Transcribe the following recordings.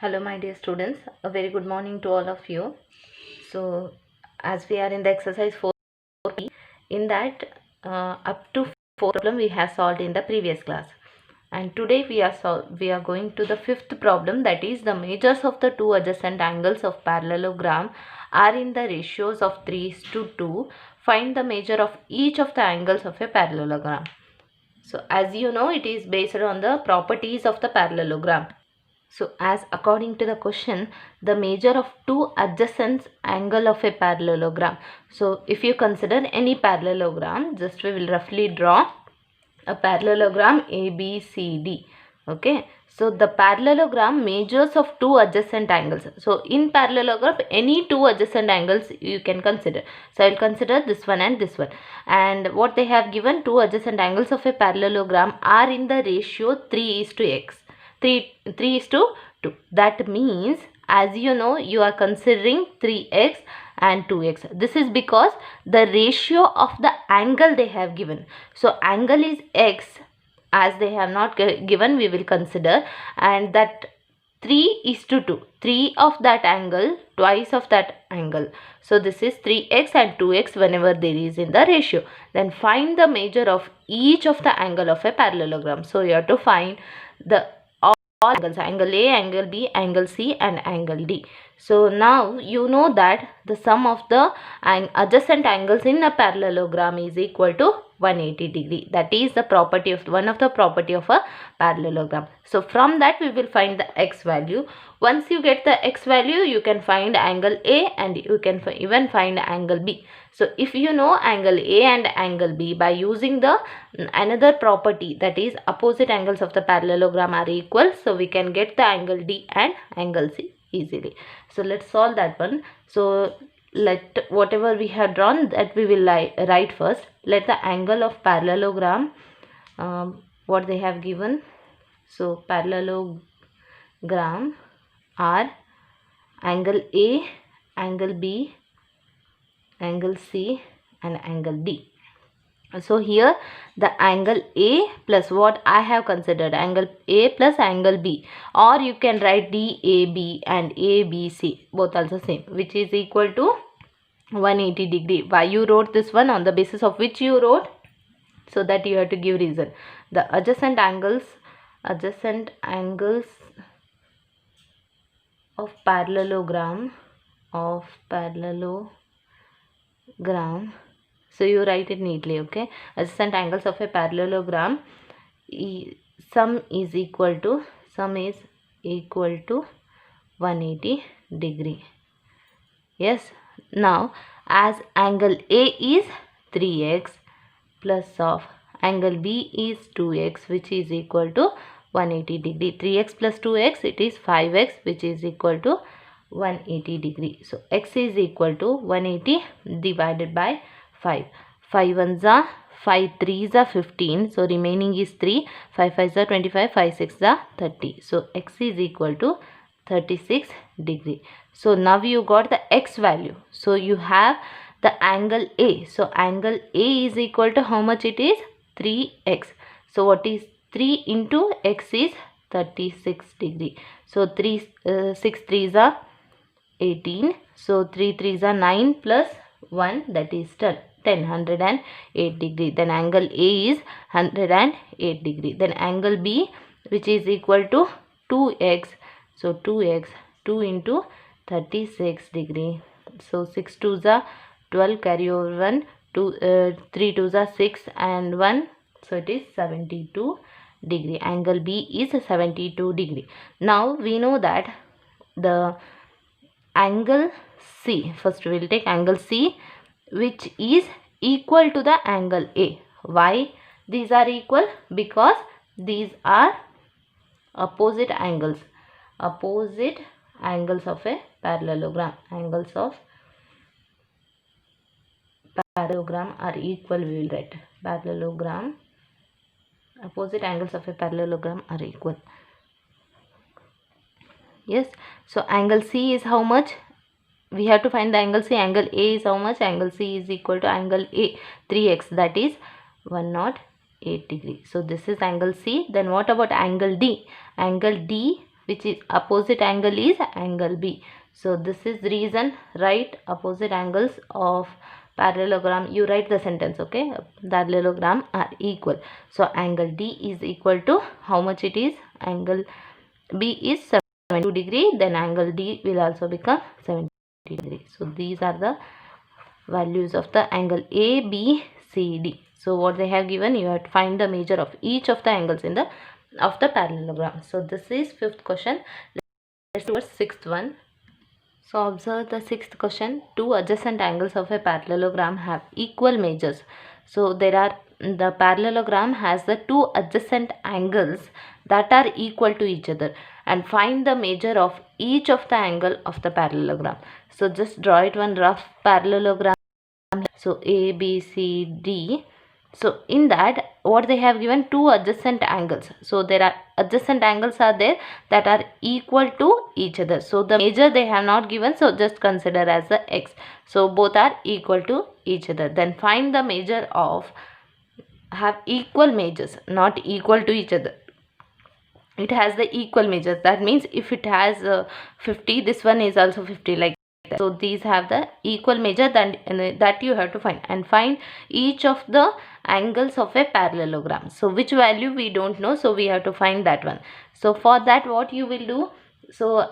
Hello, my dear students. A very good morning to all of you. So, as we are in the exercise 4, in that up to 4 problem we have solved in the previous class, and today we are going to the fifth problem, that is the measures of the two adjacent angles of parallelogram are in the ratios of 3:2. Find the measure of each of the angles of a parallelogram. So, as you know, it is based on the properties of the parallelogram. So as according to the question, the measure of two adjacent angle of a parallelogram. So if you consider any parallelogram, just we will roughly draw a parallelogram ABCD. Okay. So the parallelogram measures of two adjacent angles. So in parallelogram, any two adjacent angles you can consider. So I will consider this one and this one. And what they have given, two adjacent angles of a parallelogram are in the ratio 3:x. 3 is to 2. That means, as you know, you are considering 3x and 2x. This is because the ratio of the angle they have given. So angle is x, as they have not given, we will consider, and that 3:2. 3 of that angle, twice of that angle. So this is 3x and 2x whenever there is in the ratio. Then find the measure of each of the angle of a parallelogram. So you have to find the all angles, angle A, angle B, angle C and angle D. So now you know that the sum of the adjacent angles in a parallelogram is equal to 180 degree. That is the property of one of the property of a parallelogram. So from that we will find the x value. Once you get the x value, you can find angle A and you can even find angle B. So if you know angle A and angle B by using the another property, that is opposite angles of the parallelogram are equal, so we can get the angle D and angle C easily. So let's solve that one. So let whatever we have drawn, that we will write first. Let the angle of parallelogram, what they have given. So parallelogram are angle A, angle B, angle C and angle D. So here the angle A plus what I have considered, angle A plus angle B, or you can write DAB and ABC, both also same, which is equal to 180 degree. Why you wrote this one, on the basis of which you wrote, so that you have to give reason. The adjacent angles of parallelogram so you write it neatly. Okay, adjacent angles of a parallelogram, sum is equal to 180 degree. Yes. Now as angle A is 3x plus of angle B is 2x, which is equal to 180 degree. 3x plus 2x, it is 5x, which is equal to 180 degree. So x is equal to 180 divided by 5. 5 ones are 5 3s are 15. So remaining is 3. 5 5s are 25. 5 6s are 30. So x is equal to 36 degree. So now you got the x value. So you have the angle A. So angle A is equal to how much it is? 3x. So what is 3 into x is 36 degree. So 6 3s are 18. So 3 3s are 9 plus 1, that is 10. 108 degree. Then angle A is 108 degree. Then angle B, which is equal to 2x. So 2x, 2 into 36 degree. So 6 2s are 12, carry over 1, 3 2s are 6 and 1. So it is 72 degree. Angle B is 72 degree. Now we know that the angle C, first we will take angle C, which is equal to the angle A. Why these are equal? Because these are opposite angles of a parallelogram. Angles of parallelogram are equal, we will write. Parallelogram, opposite angles of a parallelogram are equal. Yes. So angle C is how much? We have to find the angle C. Angle A is how much? Angle C is equal to angle A, 3x, that is 108 degree. So this is angle C. Then what about angle D? Angle D, which is opposite angle is angle B. So this is the reason. Write opposite angles of parallelogram. You write the sentence, okay? Parallelogram are equal. So angle D is equal to how much it is? Angle B is 72 degree. Then angle D will also become 70 degree. So these are the values of the angle A, B, C, D. So what they have given, you have to find the measure of each of the angles in the parallelogram. So this is fifth question. Let's do the sixth one. So observe the sixth question. Two adjacent angles of a parallelogram have equal measures. So the parallelogram has the two adjacent angles that are equal to each other, and find the measure of each of the angle of the parallelogram. So just draw it one rough parallelogram. So A, B, C, D. So in that, what they have given, two adjacent angles. So there are adjacent angles are there that are equal to each other. So the measure they have not given, so just consider as the x. So both are equal to each other. Then find the measure of, have equal measures, not equal to each other. It has the equal measures. That means if it has 50, this one is also 50, like that. So these have the equal measure, that you have to find, and find each of the angles of a parallelogram. So which value we don't know, so we have to find that one. So for that, what you will do, so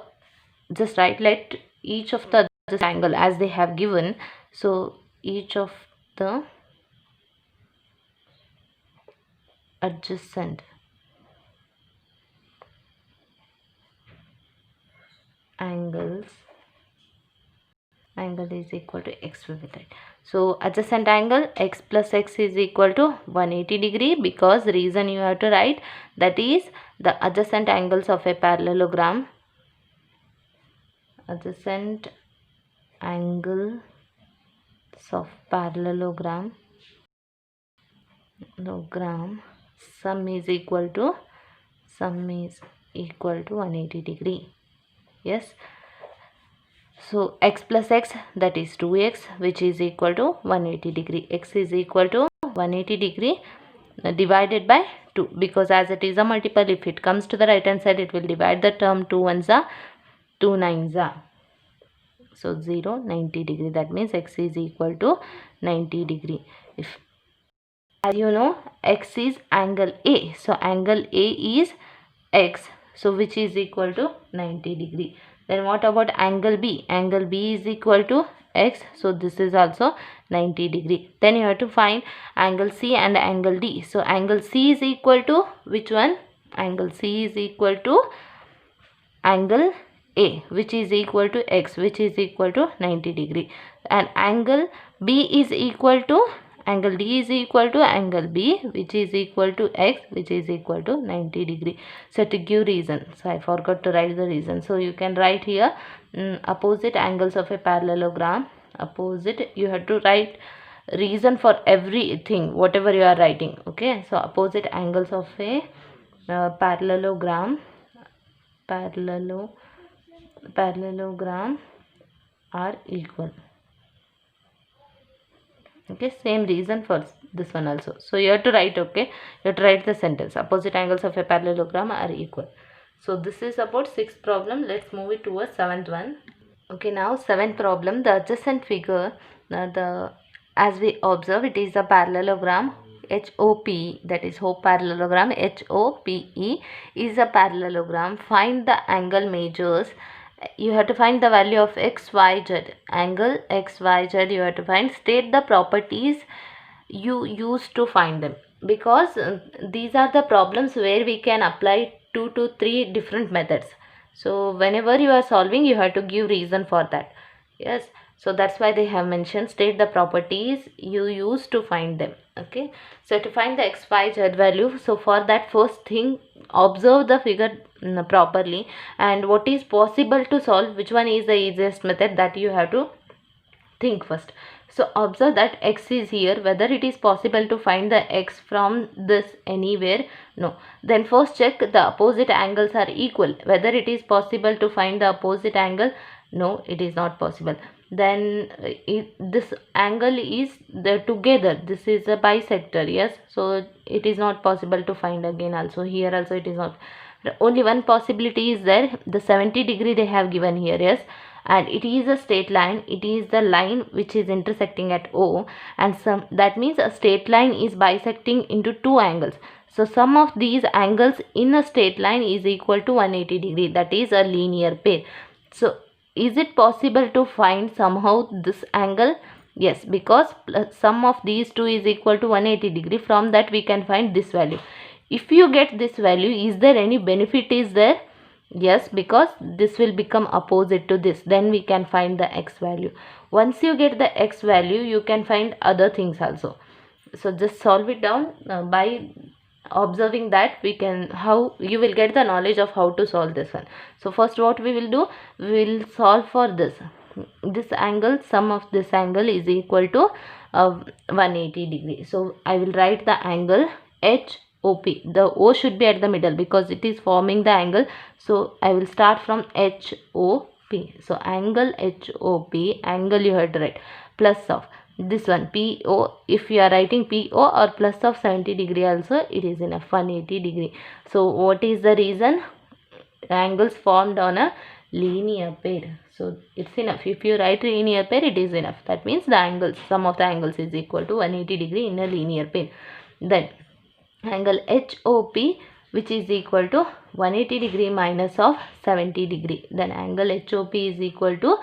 just write, let each of the angle as they have given. So each of the adjacent angle is equal to x, we will write. So adjacent angle x plus x is equal to 180 degree, because reason you have to write, that is the adjacent angles of a parallelogram. Adjacent angles of parallelogram sum is equal to 180 degree. Yes. So x plus x, that is 2x, which is equal to 180 degree. X is equal to 180 degree divided by 2, because as it is a multiple, if it comes to the right hand side, it will divide the term. 2 ones are 2 nines are. So 0, 90 degree. That means x is equal to 90 degree. If, as you know, x is angle A. So angle A is x. So which is equal to 90 degree. Then what about angle B? Angle B is equal to x. So this is also 90 degree. Then you have to find angle C and angle D. So angle C is equal to which one? Angle C is equal to angle A, which is equal to x, which is equal to 90 degree. And angle B is equal to, angle D is equal to angle B, which is equal to x, which is equal to 90 degree. So to give reason, so I forgot to write the reason. So you can write here opposite angles of a parallelogram. Opposite, you have to write reason for everything, whatever you are writing. Okay, so opposite angles of a parallelogram are equal. Okay, same reason for this one also. So you have to write, okay, you have to write the sentence, opposite angles of a parallelogram are equal. So this is about sixth problem. Let's move it towards seventh one. Okay, now seventh problem, the adjacent figure, as we observe, it is a parallelogram HOP, that is Hope parallelogram. HOPE is a parallelogram. Find the angle measures. You have to find the value of XYZ. Angle XYZ you have to find. State the properties you use to find them, because these are the problems where we can apply 2 to 3 different methods. So whenever you are solving, you have to give reason for that. Yes, so that's why they have mentioned, state the properties you use to find them. Okay, so to find the XYZ value, so for that, first thing, observe the figure properly, and what is possible to solve, which one is the easiest method, that you have to think first. So observe that x is here, whether it is possible to find the x from this anywhere. No. Then first check the opposite angles are equal, whether it is possible to find the opposite angle. No, it is not possible. Then this angle is together, this is a bisector. Yes, so it is not possible to find. Again also, here also it is not. Only one possibility is there, the 70 degree they have given here, yes, and it is a straight line. It is the line which is intersecting at O, and that means a straight line is bisecting into two angles. So sum of these angles in a straight line is equal to 180 degree. That is a linear pair. So is it possible to find somehow this angle? Yes, because sum of these two is equal to 180 degree. From that we can find this value. If you get this value, is there any benefit is there? Yes, because this will become opposite to this. Then we can find the x value. Once you get the x value, you can find other things also. So just solve it down by observing that. We can, how you will get the knowledge of how to solve this one. So first what we will do, we will solve for this angle. Sum of this angle is equal to 180 degree. So I will write the angle HOP. The O should be at the middle because it is forming the angle. So I will start from HOP. So angle HOP, angle you have to write plus of this one PO. If you are writing PO or plus of 70 degree also, it is enough, 180 degree. So what is the reason? Angles formed on a linear pair. So it's enough. If you write linear pair, it is enough. That means the angles, sum of the angles is equal to 180 degree in a linear pair. Then angle HOP, which is equal to 180 degree minus of 70 degree. Then angle HOP is equal to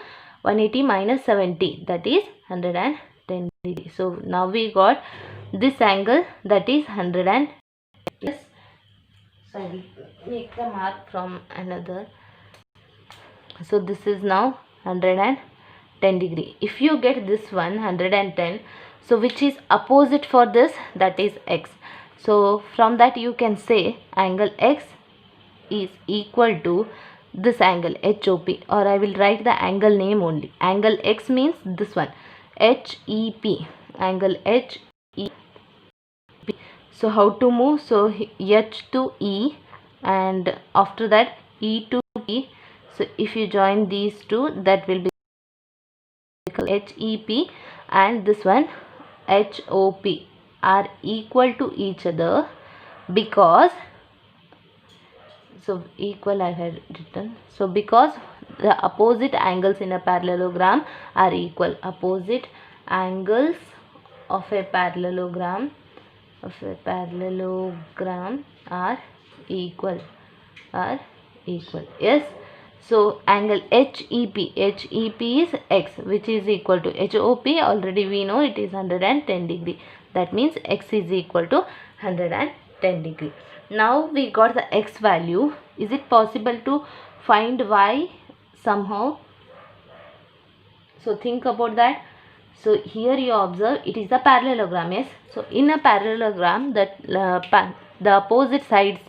180 minus 70, that is 110 degree. So now we got this angle, that is 110. Yes. So I will make the mark from another. So this is now 110 degree. If you get this one 110, so which is opposite for this, that is x. So from that you can say angle x is equal to this angle HOP, or I will write the angle name only. Angle x means this one, HEP, angle HEP. So how to move? So H to E, and after that E to P. So if you join these two, that will be HEP, and this one HOP are equal to each other because, so equal I have written, so because the opposite angles in a parallelogram are equal. Opposite angles of a parallelogram are equal, yes. So angle HEP is x, which is equal to HOP. Already we know it is 110 degree. That means x is equal to 110 degree. Now we got the x value. Is it possible to find y somehow? So think about that. So here you observe it is a parallelogram, yes. So in a parallelogram, that the opposite sides,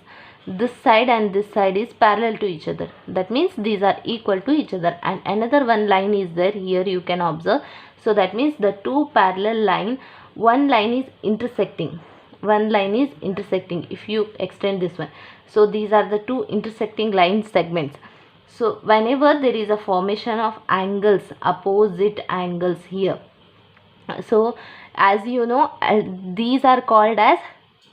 this side and this side, is parallel to each other. That means these are equal to each other, and another one line is there here, you can observe. So that means the two parallel line, one line is intersecting, if you extend this one. So these are the two intersecting line segments. So whenever there is a formation of angles, opposite angles here, so as you know, these are called as,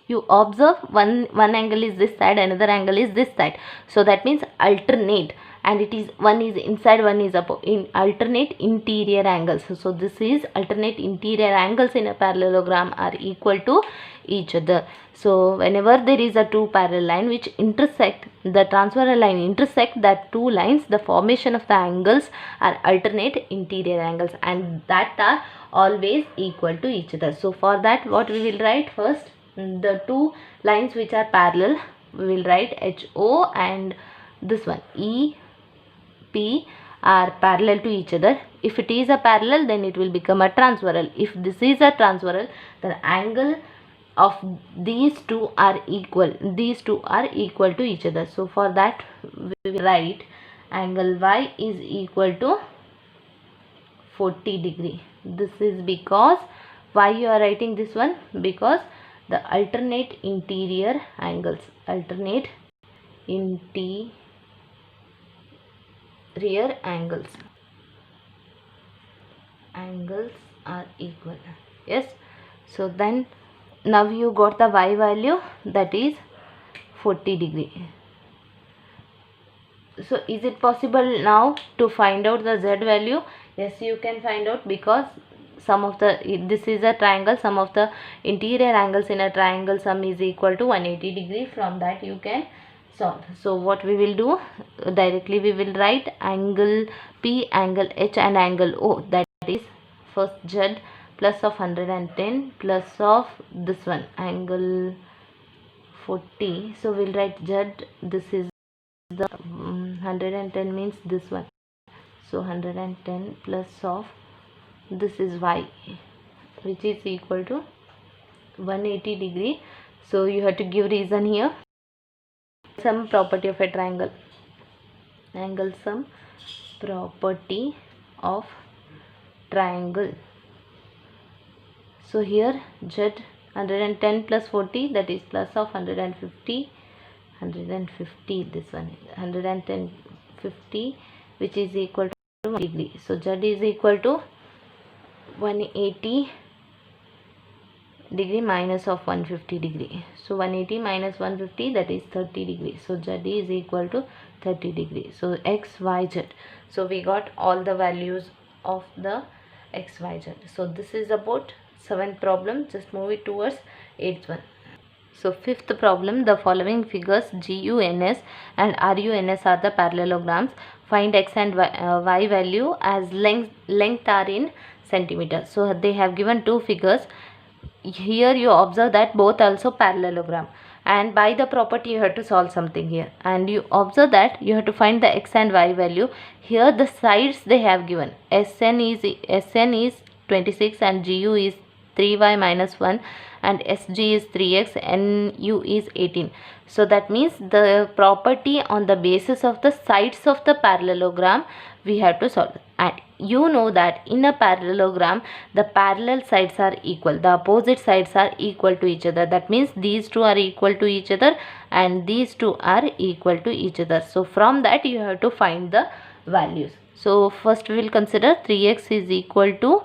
you observe one angle is this side, another angle is this side. So that means alternate, and it is one is inside, one is in alternate interior angles. So this is alternate interior angles in a parallelogram are equal to each other. So whenever there is a two parallel line which intersect, the transversal line intersect that two lines, the formation of the angles are alternate interior angles, and that are always equal to each other. So for that, what we will write first, the two lines which are parallel, we will write HO and this one EP are parallel to each other. If it is a parallel, then it will become a transversal. If this is a transversal, the angle of these two are equal. These two are equal to each other. So for that, we will write angle Y is equal to 40 degree. This is because, why you are writing this one? Because the alternate interior angles, alternate interior angles are equal, yes. So then now you got the y value, that is 40 degree. So is it possible now to find out the z value? Yes, you can find out, because sum of the, this is a triangle, sum of the interior angles in a triangle sum is equal to 180 degree. From that you can solve. So what we will do, directly we will write angle P, angle H and angle O, that is first z plus of 110 plus of this one angle 40. So we'll write z, this is the 110 means this one, so 110 plus of this is y, which is equal to 180 degree. So you have to give reason here. Some property of a triangle, angle sum property of triangle. So here z 110 plus 40, that is plus of 150, this one 110 50, which is equal to 1 degree. So z is equal to 180 degree minus of 150 degree. So 180 minus 150, that is 30 degree. So z is equal to 30 degree. So x, y, z. So we got all the values of the x, y, z. So this is about 7th problem. Just move it towards 8th one. So 5th problem, the following figures GUNS and RUNS are the parallelograms. Find x and y value as length are in centimeters. So they have given two figures. Here you observe that both also parallelogram, and by the property you have to solve something here, and you observe that you have to find the x and y value. Here the sides they have given, SN is 26 and GU is 3y minus 1 and SG is 3x, NU is 18. So that means the property on the basis of the sides of the parallelogram we have to solve. And you know that in a parallelogram the parallel sides are equal, the opposite sides are equal to each other. That means these two are equal to each other and these two are equal to each other. So from that you have to find the values. So first we will consider 3x is equal to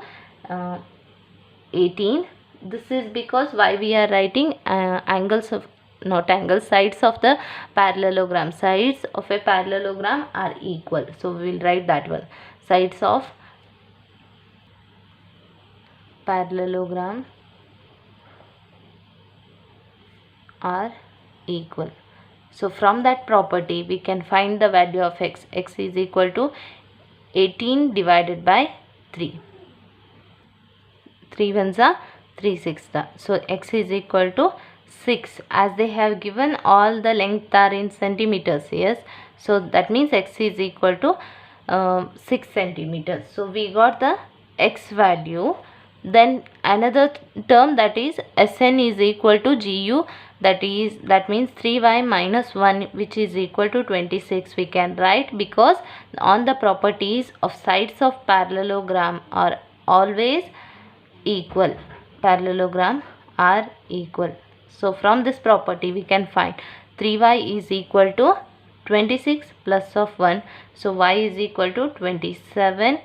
18. This is because why we are writing angles of, not angles, sides of the parallelogram. Sides of a parallelogram are equal. So we will write that one. Sides of parallelogram are equal. So from that property we can find the value of x. X is equal to 18 divided by 3. 3 ones are 3 6. So x is equal to 6, as they have given all the length are in centimeters. Yes, so that means x is equal to 6 centimeters. So we got the x value. Then another term, that is Sn is equal to Gu, that means 3y minus 1, which is equal to 26 we can write, because on the properties of sides of parallelogram are always equal. Parallelogram are equal. So from this property we can find 3y is equal to 26 plus of 1. So y is equal to 27.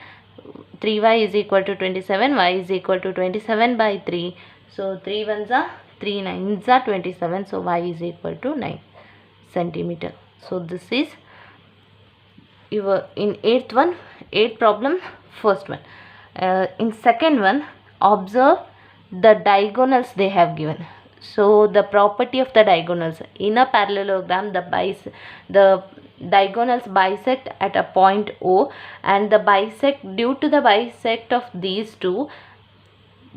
3y is equal to 27. Y is equal to 27 by 3. So 3 ones are 3 nines are 27. So y is equal to 9 centimeter. So this is your in 8th problem, first one. In second one, observe the diagonals they have given. So the property of the diagonals in a parallelogram, the diagonals bisect at a point O, and the bisect, due to the bisect of these two,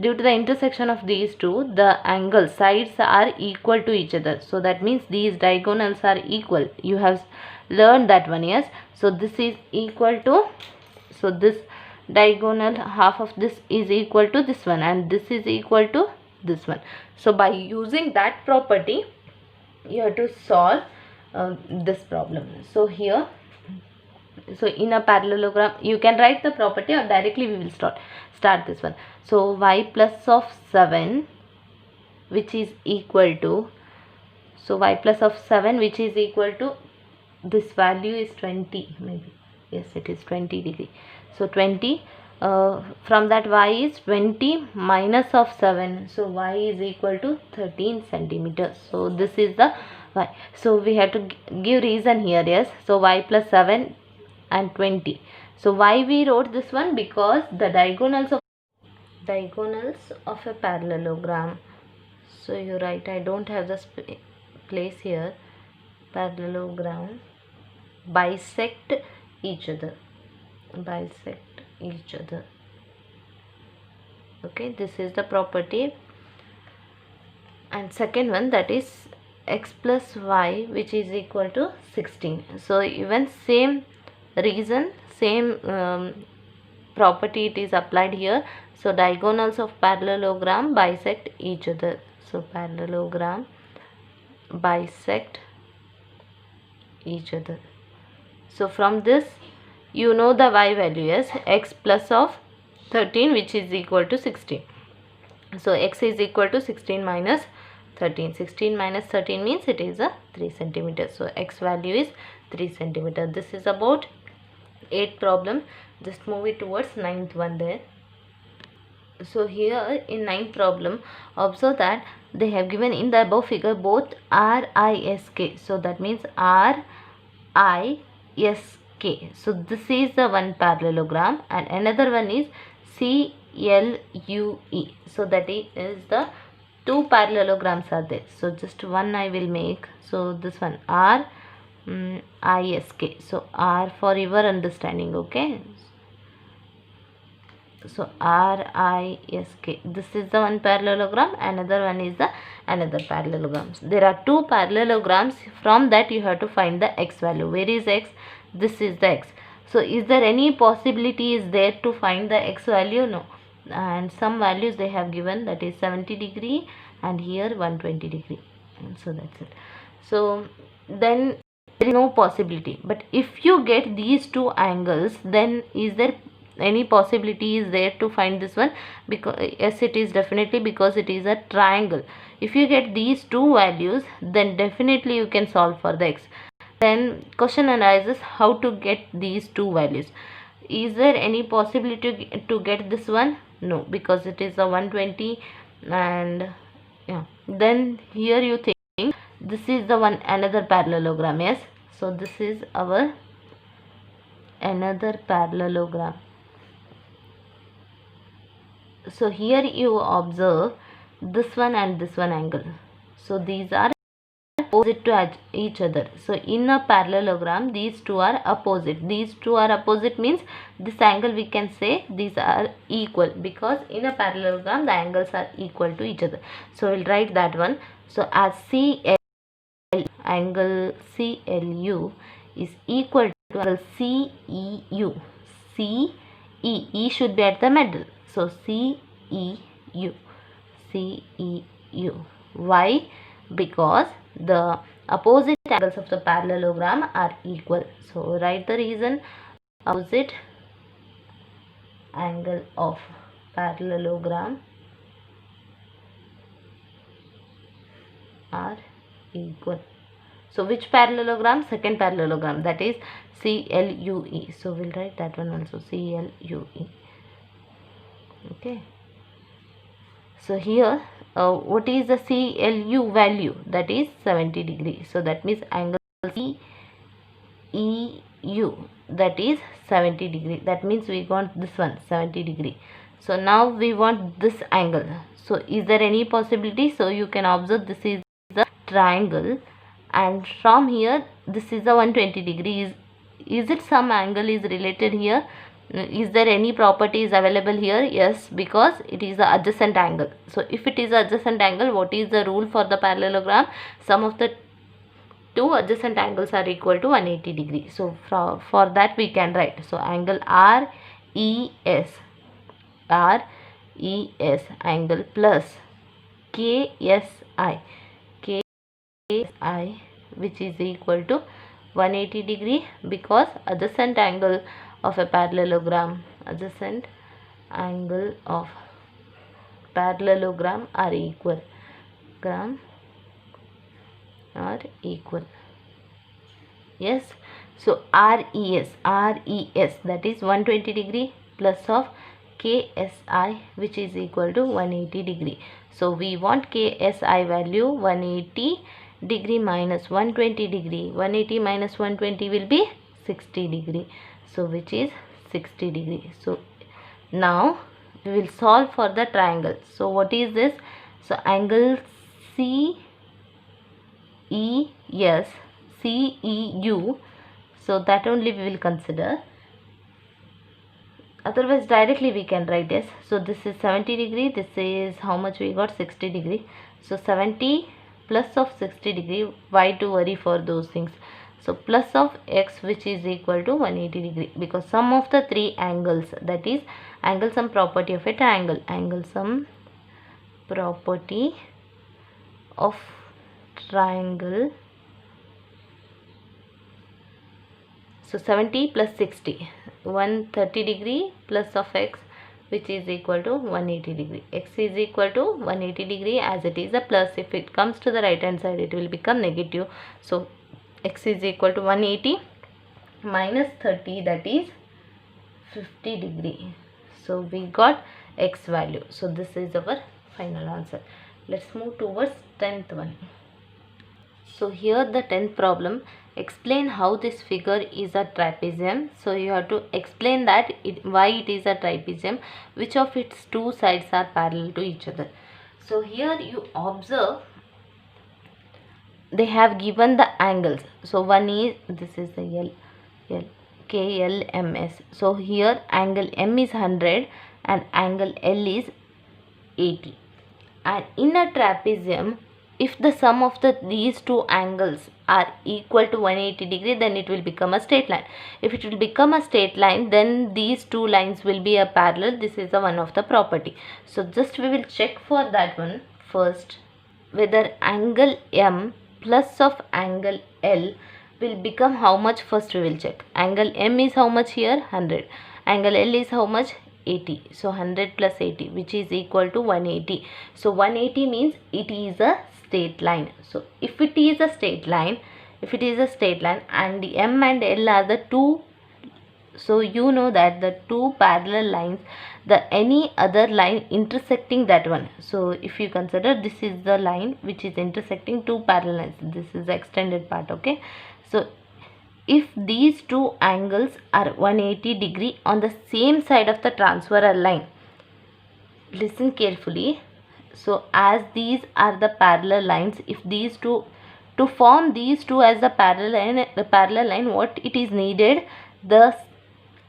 due to the intersection of these two, the angle sides are equal to each other. So that means these diagonals are equal. You have learned that one. Yes, so this is equal to, so this diagonal half of this is equal to this one, and this is equal to this one. So by using that property you have to solve this problem. So here, so in a parallelogram you can write the property, or directly we will start this one. So y plus of 7, which is equal to, so y plus of 7 which is equal to, this value is 20 maybe. Yes, it is 20 degree. So 20, from that y is 20 minus of 7. So y is equal to 13 centimeters. So this is the y. So we have to give reason here. Yes, so y plus 7 and 20. So why we wrote this one? Because the diagonals of a parallelogram. So you write, I don't have the place here. Parallelogram bisect each other. Okay, this is the property. And second one, that is x plus y, which is equal to 16. So even same reason, same property it is applied here. So diagonals of parallelogram bisect each other. So parallelogram bisect each other. So from this you know the y value as x plus of 13, which is equal to 16. So x is equal to 16 minus 13. 16 minus 13 means it is a 3 centimeter. So x value is 3 centimeter. This is about 8th problem. Just move it towards 9th one there. So here in 9th problem, observe that they have given in the above figure both RISK. So that means RISK. So this is the one parallelogram, and another one is CLUE. So that is the two parallelograms are there. So just one I will make. So this one RISK. So R for your understanding. Okay. So RISK. This is the one parallelogram. Another one is the another parallelogram. There are two parallelograms. From that you have to find the x value. Where is x? This is the x. So is there any possibility is there to find the x value? No. And some values they have given, that is 70 degree and here 120 degree. And so that's it. So then there is no possibility. But if you get these two angles, then is there any possibility is there to find this one? Because yes, it is definitely, because it is a triangle. If you get these two values, then definitely you can solve for the x. Then question arises, how to get these two values? Is there any possibility to get this one? No, because it is a 120. And yeah, then here you think this is the one another parallelogram. Yes, so this is our another parallelogram. So here you observe this one and this one angle. So these are opposite to each other. So in a parallelogram these two are opposite. These two are opposite means this angle we can say these are equal, because in a parallelogram the angles are equal to each other. So we'll write that one. So as angle CLU is equal to angle CEU. E should be at the middle. So CEU. Why? Because the opposite angles of the parallelogram are equal. So write the reason. Opposite angle of parallelogram are equal. So which parallelogram? Second parallelogram, that is CLUE. So we'll write that one also, CLUE. Okay. So here what is the CLU value? That is 70 degree. So that means angle CEU, that is 70 degree. That means we want this one 70 degree. So now we want this angle. So is there any possibility? So you can observe this is the triangle, and from here this is the 120 degree. Is it some angle is related here? Is there any properties available here? Yes, because it is the adjacent angle. So if it is adjacent angle, what is the rule for the parallelogram? Sum of the two adjacent angles are equal to 180 degree. So for that we can write, so angle RES angle plus KSI which is equal to 180 degree, because adjacent angle of a parallelogram are equal. Yes. So RES that is 120 degree plus of KSI, which is equal to 180 degree. So we want KSI value 180 degree minus 120 degree. 180 minus 120 will be 60 degree. So which is 60 degree. So now we will solve for the triangle. So what is this? So angle CEU. So that only we will consider. Otherwise directly we can write this. So this is 70 degree. This is how much we got? 60 degree. So 70 plus of 60 degree. Why to worry for those things? So plus of x, which is equal to 180 degree, because sum of the three angles, that is angle sum property of a triangle. Angle sum property of triangle. So 70 plus 60, 130 degree plus of x, which is equal to 180 degree. X is equal to 180 degree as it is a plus. If it comes to the right hand side, it will become negative. So x is equal to 180 minus 30, that is 50 degree. So we got x value. So this is our final answer. Let's move towards 10th one. So here the 10th problem, explain how this figure is a trapezium. So you have to explain that why it is a trapezium, which of its two sides are parallel to each other. So here you observe they have given the angles. So one is, this is the KLMS. So here angle M is 100 and angle L is 80. And in a trapezium, if the sum of these two angles are equal to 180 degree, then it will become a straight line. If it will become a straight line, then these two lines will be a parallel. This is the one of the property. So just we will check for that one first, whether angle M plus of angle L will become how much. First we will check. Angle M is how much here? 100. Angle L is how much? 80. So 100 plus 80, which is equal to 180. So 180 means it is a straight line. So if it is a straight line, and the M and L are the two, so you know that the two parallel lines, the any other line intersecting that one. So if you consider this is the line which is intersecting two parallel lines, this is the extended part, okay. So if these two angles are 180 degree on the same side of the transversal line, listen carefully. So as these are the parallel lines, if these two, to form these two as the parallel line, what it is needed? The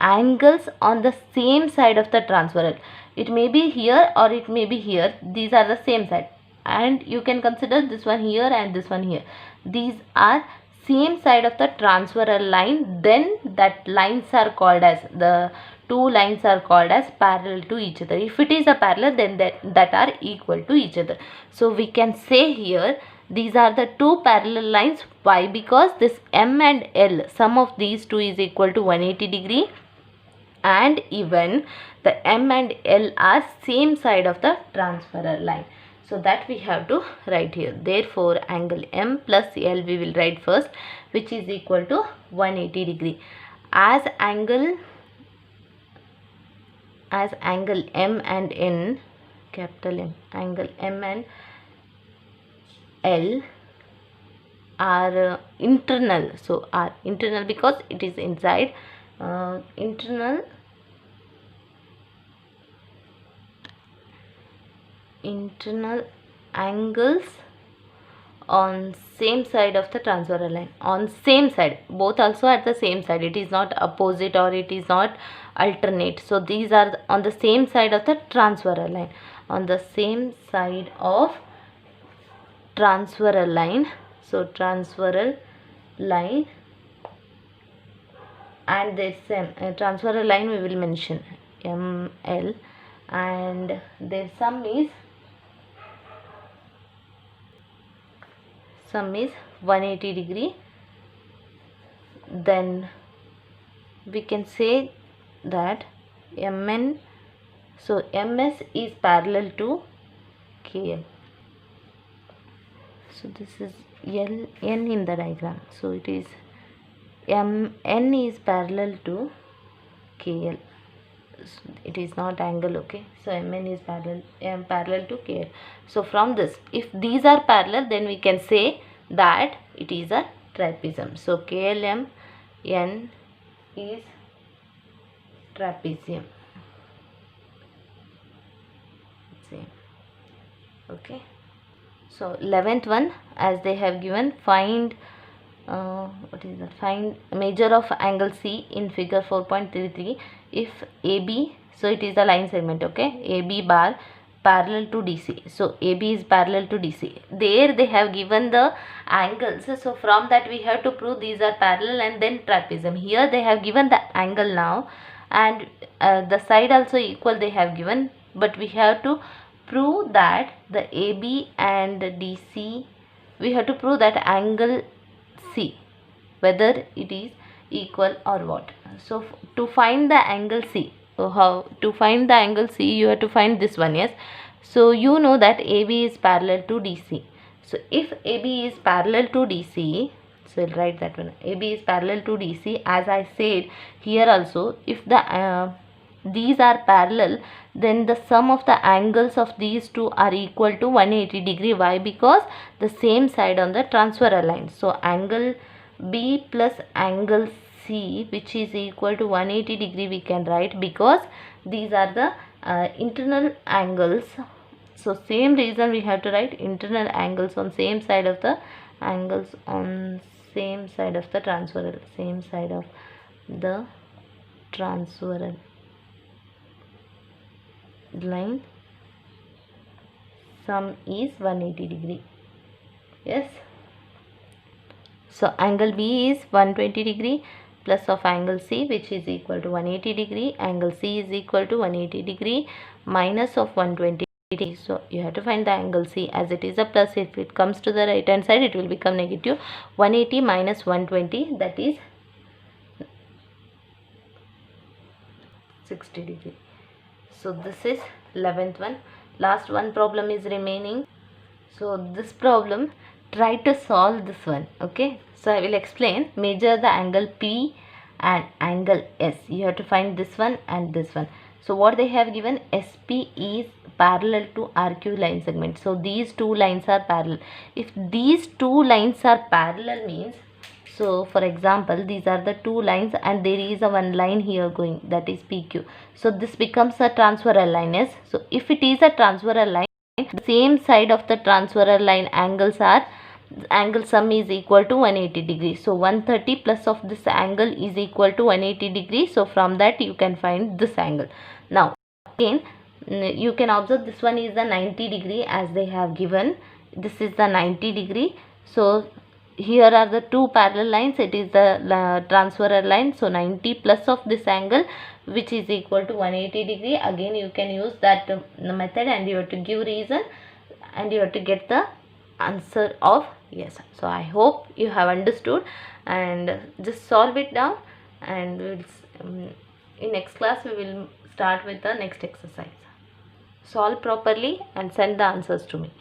angles on the same side of the transversal. It may be here or it may be here. These are the same side, and you can consider this one here and this one here. These are same side of the transversal line. Then that lines are called as, the two lines are called as parallel to each other. If it is a parallel, then that are equal to each other. So we can say here these are the two parallel lines. Why? Because this M and L, sum of these two is equal to 180 degree, and even the M and L are same side of the transversal line. So that we have to write here. Therefore angle M plus L we will write first, which is equal to 180 degree. As angle M and N, capital M, angle M and L are internal. So are internal because it is inside. Internal angles on same side of the transversal line, on same side, both also at the same side. It is not opposite or it is not alternate. So these are on the same side of the transversal line, on the same side of transversal line. So transversal line, and this transversal line we will mention ML, and their sum is 180 degree. Then we can say that Mn, so Ms is parallel to KL. So this is N in the diagram. So it is N is parallel to KL. So it is not angle, okay. So Mn is parallel to KL. So from this, if these are parallel, then we can say that it is a trapezium. So KLM N is trapezium. Same. Okay. So 11th one, as they have given, find what is that? Find measure of angle C in figure 4.33 if AB, so it is a line segment, okay, AB bar parallel to DC. So AB is parallel to DC. There they have given the angles, so from that we have to prove these are parallel and then trapezium. Here they have given the angle now, and the side also equal they have given, but we have to prove that the AB and DC, we have to prove that angle C, whether it is equal or what. So to find the angle C, so how to find the angle C, you have to find this one. Yes, so you know that AB is parallel to DC. So if AB is parallel to DC, so I'll write that one. AB is parallel to DC, as I said here also, if the these are parallel, then the sum of the angles of these two are equal to 180 degree. Why? Because the same side on the transversal line. So angle B plus angle C, which is equal to 180 degree, we can write, because these are the internal angles. So same reason we have to write internal angles on same side of the angles on same side of the transversal, same side of the transversal line, sum is 180 degree. Yes, so angle B is 120 degree plus of angle C, which is equal to 180 degree. Angle C is equal to 180 degree minus of 120 degree. So you have to find the angle C, as it is a plus. If it comes to the right hand side, it will become negative. 180 minus 120, that is 60 degree. So this is 11th one. Last one problem is remaining. So this problem, try to solve this one. Okay, so I will explain. Measure the angle P and angle S. You have to find this one and this one. So what they have given, SP is parallel to RQ line segment. So these two lines are parallel. If these two lines are parallel means, so for example, these are the two lines and there is a one line here going, that is PQ. So this becomes a transversal line. Yes, so if it is a transversal line, the same side of the transversal line angles are, angle sum is equal to 180 degrees. So 130 plus of this angle is equal to 180 degrees. So from that you can find this angle. Now again you can observe this one is the 90 degree, as they have given. This is the 90 degree. So here are the two parallel lines, it is the transversal line. So 90 plus of this angle, which is equal to 180 degree. Again you can use that method, and you have to give reason, and you have to get the answer of yes. So I hope you have understood, and just solve it down, and we'll in next class we will start with the next exercise. Solve properly and send the answers to me.